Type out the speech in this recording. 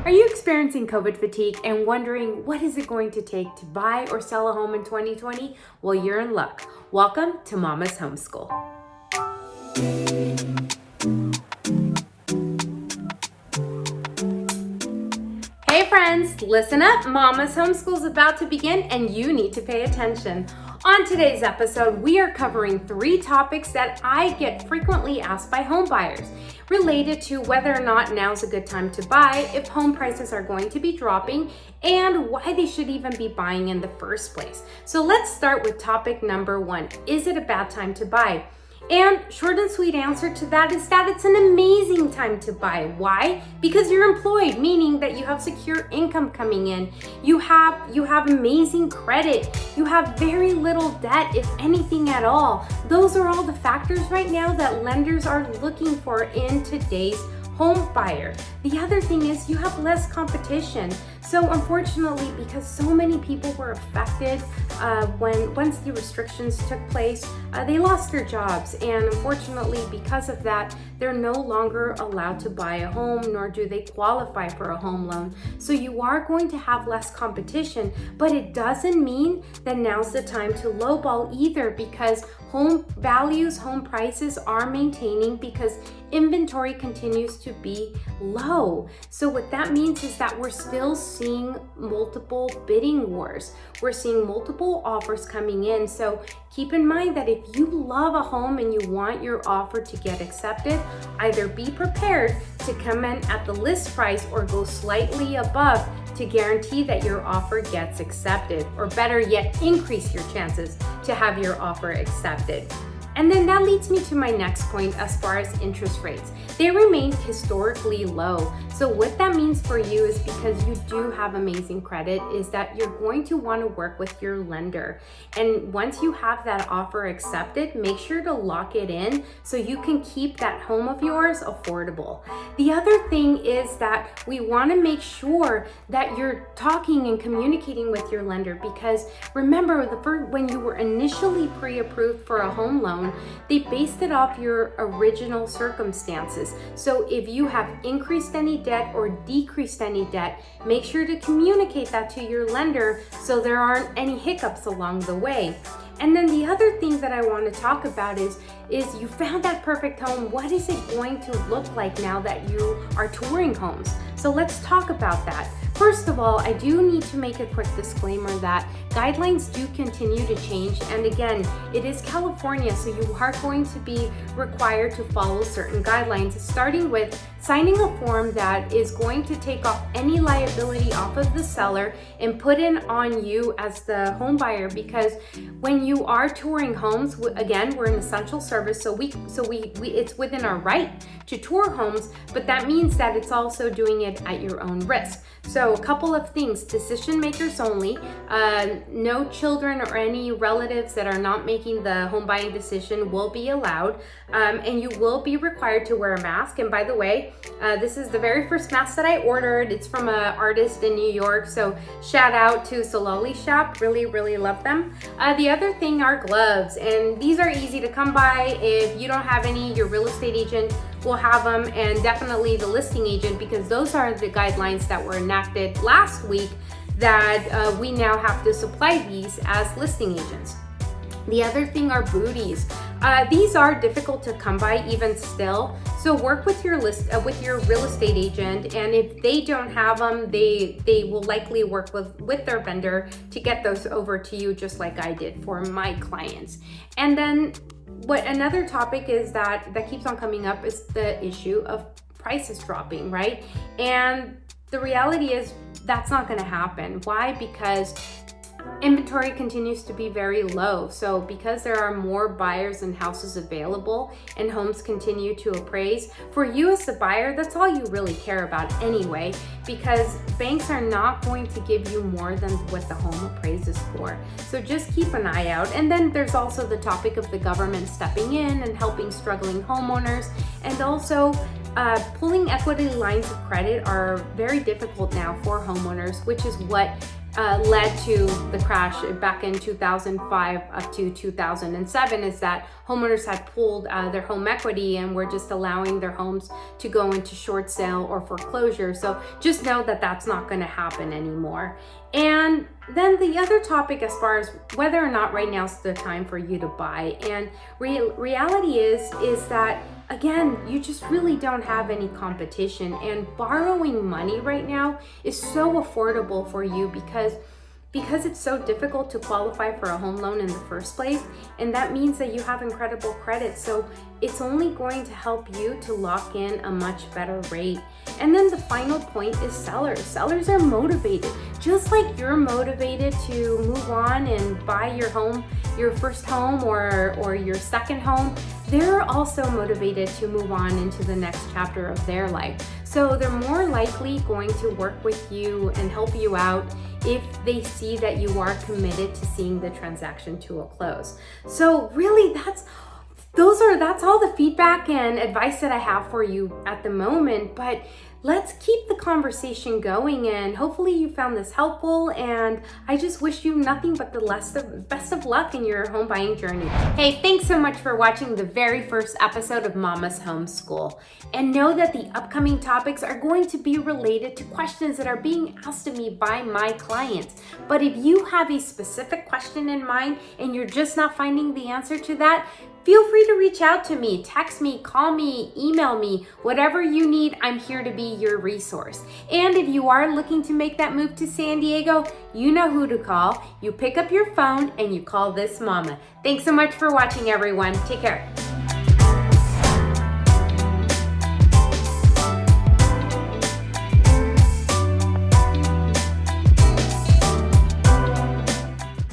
Are you experiencing COVID fatigue and wondering what is it going to take to buy or sell a home in 2020? Well, you're in luck. Welcome to Mama's Homeschool. Hey friends, listen up. Mama's Homeschool is about to begin and you need to pay attention. On today's episode, we are covering 3 topics that I get frequently asked by home buyers related to whether or not now's a good time to buy, if home prices are going to be dropping, and why they should even be buying in the first place. So let's start with topic number 1. Is it a bad time to buy? And short and sweet answer to that is that it's an amazing time to buy. Why? Because you're employed, meaning that you have secure income coming in. You have amazing credit. You have very little debt, if anything at all. Those are all the factors right now that lenders are looking for in today's home buyer. The other thing is you have less competition. So unfortunately, because so many people were affected once the restrictions took place, they lost their jobs. And unfortunately, because of that, they're no longer allowed to buy a home, nor do they qualify for a home loan. So you are going to have less competition, but it doesn't mean that now's the time to lowball either, because home values, home prices are maintaining because inventory continues to be low. So what that means is that we're still seeing multiple bidding wars. We're seeing multiple offers coming in. So keep in mind that if you love a home and you want your offer to get accepted, either be prepared to come in at the list price or go slightly above to guarantee that your offer gets accepted, or better yet, increase your chances to have your offer accepted. And then that leads me to my next point as far as interest rates. They remain historically low. So what that means for you is, because you do have amazing credit, is that you're going to want to work with your lender. And once you have that offer accepted, make sure to lock it in so you can keep that home of yours affordable. The other thing is that we want to make sure that you're talking and communicating with your lender, because remember, when you were initially pre-approved for a home loan, they based it off your original circumstances. So if you have increased any debt or decreased any debt, make sure to communicate that to your lender so there aren't any hiccups along the way. And then the other thing that I want to talk about is you found that perfect home. What is it going to look like now that you are touring homes? So let's talk about that. First of all, I do need to make a quick disclaimer that guidelines do continue to change. And again, it is California, so you are going to be required to follow certain guidelines, starting with signing a form that is going to take off any liability off of the seller and put in on you as the home buyer. Because when you are touring homes, again, we're an essential service, so it's within our right to tour homes, but that means that it's also doing it at your own risk. So a couple of things: decision makers only, no children or any relatives that are not making the home buying decision will be allowed, and you will be required to wear a mask. And by the way, this is the very first mask that I ordered. It's from an artist in New York, so shout out to Sololi Shop. Really, really love them. The other thing are gloves, and these are easy to come by. If you don't have any, your real estate agent will have them, and definitely the listing agent, because those are the guidelines that were enacted last week that we now have to supply these as listing agents. The other thing are booties. These are difficult to come by even still, so work with your real estate agent, and if they don't have them, they will likely work with their vendor to get those over to you, just like I did for my clients. And then another topic is that keeps on coming up is the issue of prices dropping, right? And the reality is that's not going to happen. Why? Because inventory continues to be very low. So because there are more buyers and houses available and homes continue to appraise, for you as a buyer, that's all you really care about anyway, because banks are not going to give you more than what the home appraises for. So just keep an eye out. And then there's also the topic of the government stepping in and helping struggling homeowners, and also pulling equity lines of credit are very difficult now for homeowners, which is what led to the crash back in 2005 up to 2007 is that homeowners had pulled their home equity and were just allowing their homes to go into short sale or foreclosure. So just know that that's not going to happen anymore. And then the other topic as far as whether or not right now is the time for you to buy. And reality is that, again, you just really don't have any competition, and borrowing money right now is so affordable for you because it's so difficult to qualify for a home loan in the first place, and that means that you have incredible credit. So it's only going to help you to lock in a much better rate. And then the final point is sellers. Sellers are motivated. Just like you're motivated to move on and buy your home, your first home or your second home, they're also motivated to move on into the next chapter of their life. So they're more likely going to work with you and help you out if they see that you are committed to seeing the transaction to a close. So really that's all the feedback and advice that I have for you at the moment, but let's keep the conversation going, and hopefully you found this helpful, and I just wish you nothing but the best of luck in your home buying journey. Hey, thanks so much for watching the very first episode of Mama's Homeschool. And know that the upcoming topics are going to be related to questions that are being asked of me by my clients. But if you have a specific question in mind and you're just not finding the answer to that, feel free to reach out to me, text me, call me, email me, whatever you need, I'm here to be your resource. And if you are looking to make that move to San Diego, you know who to call. You pick up your phone and you call this mama. Thanks so much for watching, everyone. Take care.